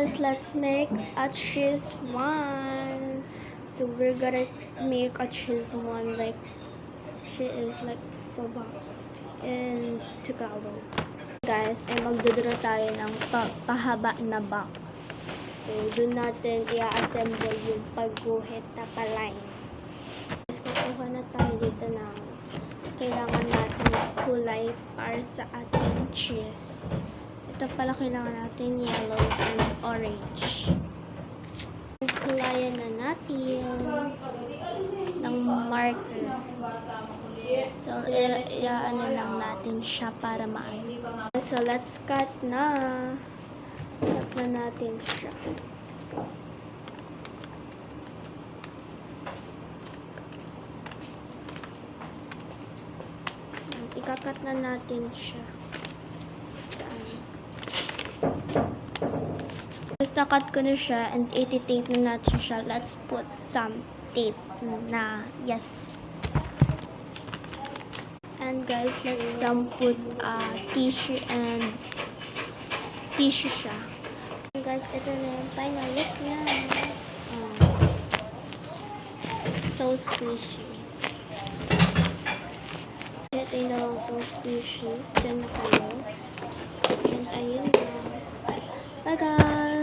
guys, let's make a cheese one. So we're gonna make a cheese one like she is like for boxed in Tagalog. Guys, ay magdodro tayo ng pahaba na box. So doon natin i-assemble yung pagguhit na paline. Kukuha na tayo dito ng kailangan natin na kulay para sa ating cheese. Ito pala kailangan natin yellow and orange. Kulayan na natin ng marker. So, i-ano lang natin siya para maano. So, let's cut na. Cut na natin siya. Ikakat na natin siya. Basta cut ko na siya and iti-tape na natin siya. Let's put some tape na. Yes. And guys, let's put tissue and tissue siya. And guys, ito na yung final look niya. So squishy. Ito yung dalawang so squishy. Diyan na kayo. And ayun na. Bye guys!